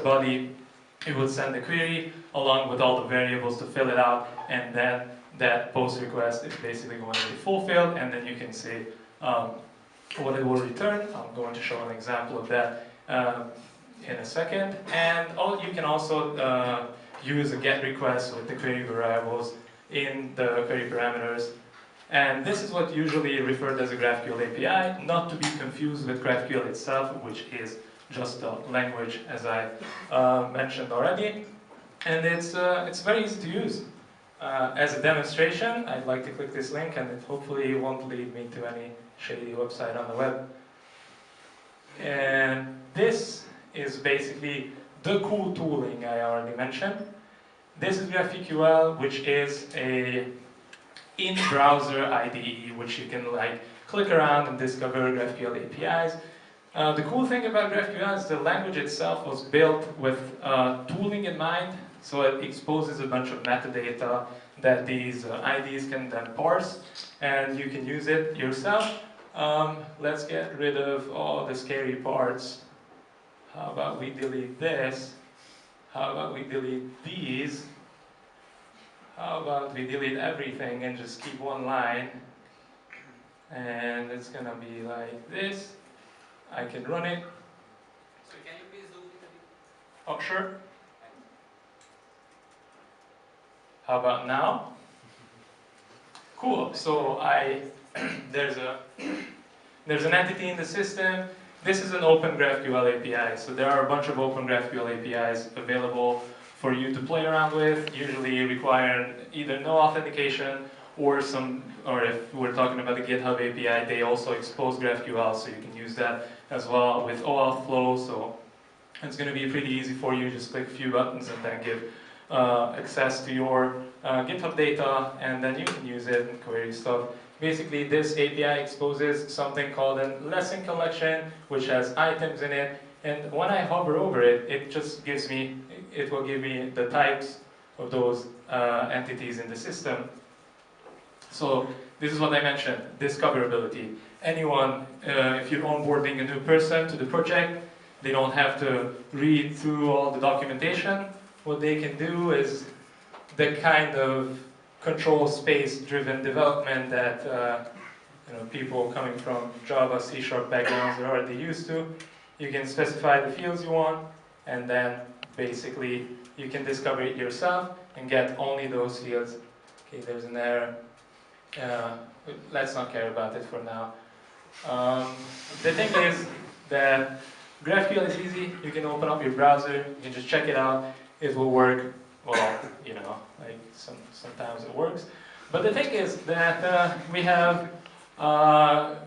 body, it will send the query along with all the variables to fill it out, and then that post request is basically going to be fulfilled, and then you can see what it will return. I'm going to show an example of that in a second. And you can also use a GET request with the query variables in the query parameters. And this is what usually referred as a GraphQL API, not to be confused with GraphQL itself, which is just a language, as I mentioned already. And it's very easy to use. As a demonstration, I'd like to click this link, and it hopefully won't lead me to any shady website on the web. And this is basically the cool tooling I already mentioned. This is GraphQL, which is a in-browser IDE, which you can click around and discover GraphQL APIs. The cool thing about GraphQL is the language itself was built with tooling in mind, so it exposes a bunch of metadata that these IDs can then parse, and you can use it yourself. Let's get rid of all the scary parts. How about we delete this? How about we delete these? How about we delete everything and just keep one line? And it's gonna be like this. I can run it. So can you please zoom in a bit? Oh, sure. How about now? Cool. So there's an entity in the system. This is an open GraphQL API. So there are a bunch of open GraphQL APIs available for you to play around with, usually require either no authentication or if we're talking about the GitHub API, they also expose GraphQL, so you can use that as well with OAuth flow. So it's going to be pretty easy for you. Just click a few buttons and then give access to your GitHub data, and then you can use it and query stuff. Basically, this API exposes something called a lesson collection, which has items in it. And when I hover over it, it will give me the types of those entities in the system. So this is what I mentioned, discoverability. Anyone, if you're onboarding a new person to the project, they don't have to read through all the documentation. What they can do is the kind of control space-driven development that people coming from Java, C# backgrounds are already used to. You can specify the fields you want, and then basically you can discover it yourself and get only those fields. Okay, there's an error. Let's not care about it for now. The thing is that GraphQL is easy. You can open up your browser, you can just check it out. It will work. Well, sometimes it works. But the thing is that we have GraphQL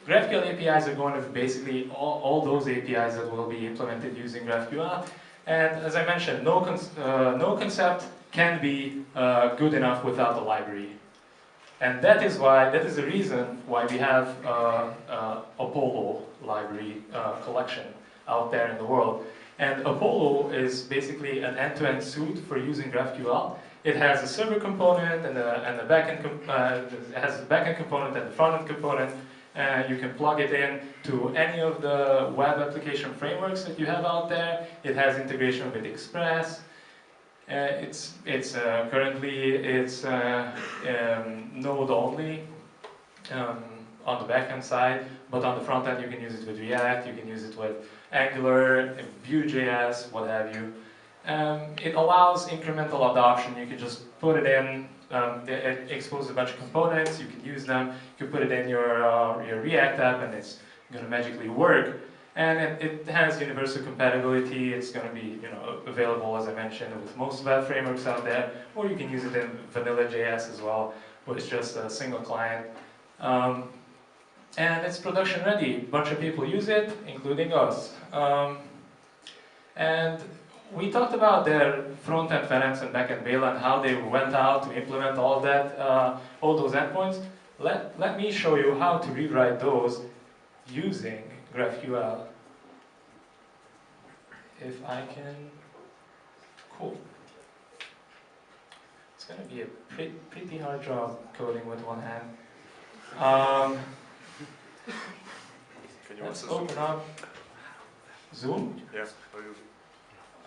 APIs are going to be basically all those APIs that will be implemented using GraphQL. And as I mentioned, no concept can be good enough without a library. And that is the reason why we have Apollo library collection out there in the world. And Apollo is basically an end-to-end suite for using GraphQL. It has a server component and a backend it has a backend component and a front-end component. You can plug it in to any of the web application frameworks that you have out there. It has integration with Express. Currently Node only on the backend side, but on the front end you can use it with React, you can use it with Angular, Vue.js, what have you. It allows incremental adoption. You can just put it in. It exposes a bunch of components. You can use them. You can put it in your React app, and it's going to magically work. And it has universal compatibility. It's going to be available, as I mentioned, with most web frameworks out there. Or you can use it in vanilla.js as well, with just a single client. And it's production ready. A bunch of people use it, including us. And we talked about their front-end parents and back-end Bela and how they went out to implement all that, all those endpoints. Let me show you how to rewrite those using GraphQL. If I can, cool. It's going to be a pretty hard job coding with one hand. Let's open up Zoom. Yeah.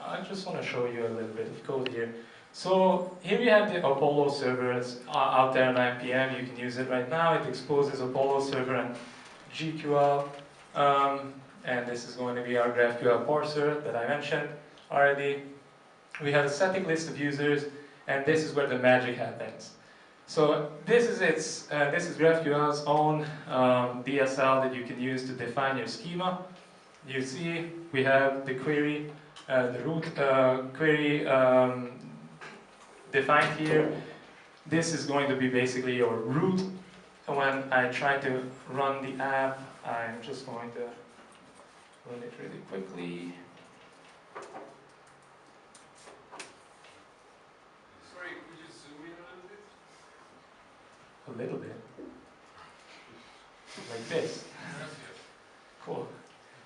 I just want to show you a little bit of code here. So here we have the Apollo server. It's out there on npm. You can use it right now. It exposes Apollo server and GQL. And this is going to be our GraphQL parser that I mentioned already. We have a static list of users, and this is where the magic happens. So this is GraphQL's own DSL that you can use to define your schema. You see, we have the query, the root query defined here. This is going to be basically your root. And when I try to run the app, I'm just going to run it really quickly. Sorry, could you zoom in a little bit? A little bit. Like this. Cool.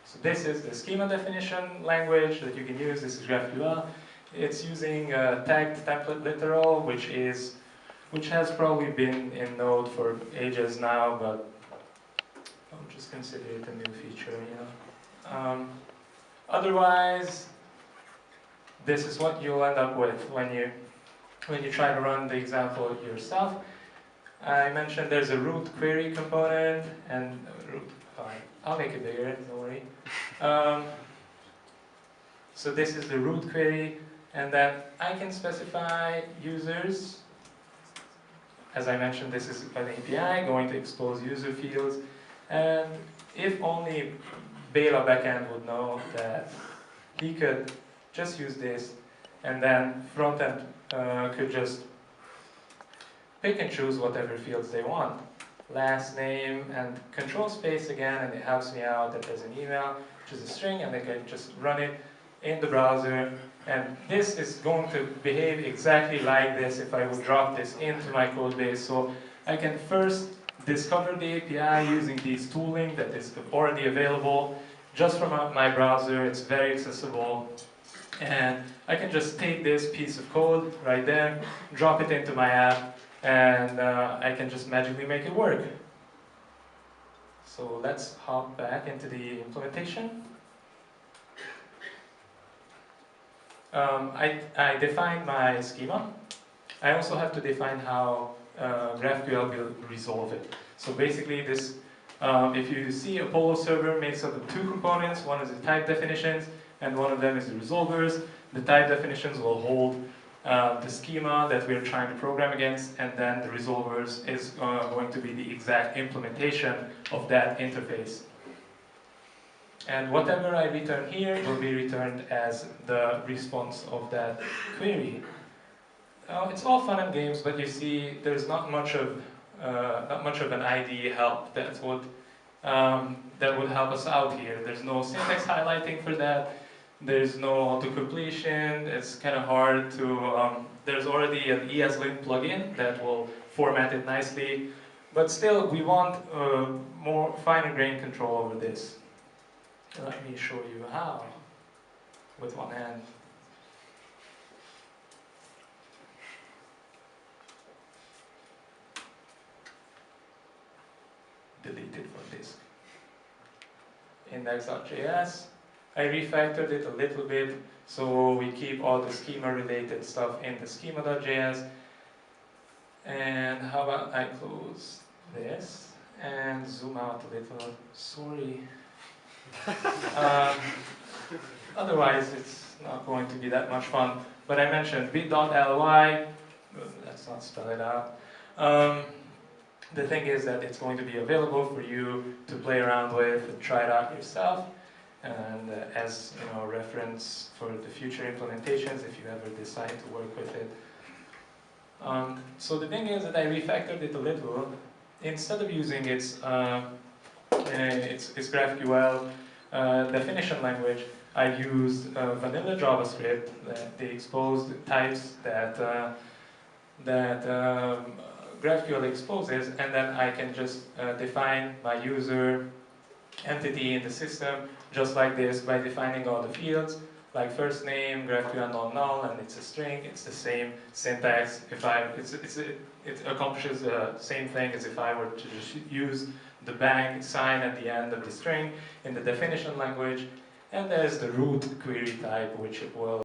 So this is the schema definition language that you can use. This is GraphQL. It's using tagged template literal, which has probably been in Node for ages now, but I'll just consider it a new feature, you know. Otherwise, this is what you'll end up with when you try to run the example yourself. I mentioned there's a root query component and I'll make it bigger, don't worry. So this is the root query, and then I can specify users. As I mentioned, this is an API going to expose user fields, and if only Bela backend would know that he could just use this, and then frontend could just pick and choose whatever fields they want. Last name and control space again, and it helps me out that there's an email, which is a string, and I can just run it in the browser. And this is going to behave exactly like this if I would drop this into my code base. So I can first discover the API using these tooling that is already available just from my browser. It's very accessible. And I can just take this piece of code right there, drop it into my app, and I can just magically make it work. So let's hop back into the implementation. I defined my schema. I also have to define how GraphQL will resolve it. So basically this, if you see Apollo server makes up of two components. One is the type definitions, and one of them is the resolvers. The type definitions will hold the schema that we're trying to program against, and then the resolvers is going to be the exact implementation of that interface. And whatever I return here will be returned as the response of that query. It's all fun and games, but you see there's not much of an IDE help that would help us out here. There's no syntax highlighting for that. There's no auto-completion. It's kind of hard to, there's already an ESLint plugin that will format it nicely, but still we want more fine-grained control over this. Let me show you how, with one hand. Deleted from disk. Index.js. I refactored it a little bit, so we keep all the schema-related stuff in the schema.js. And how about I close this and zoom out a little? Sorry. Otherwise, it's not going to be that much fun. But I mentioned bit.ly. Let's not spell it out. The thing is that it's going to be available for you to play around with and try it out yourself. And as reference for the future implementations, if you ever decide to work with it. So the thing is that I refactored it a little. Instead of using its GraphQL definition language, I used vanilla JavaScript, the exposed types that GraphQL exposes, and then I can just define my user entity in the system just like this by defining all the fields, like first name, GraphQL null, and it's a string. It's the same syntax. It accomplishes the same thing as if I were to just use the bang sign at the end of the string in the definition language. And there's the root query type, which it will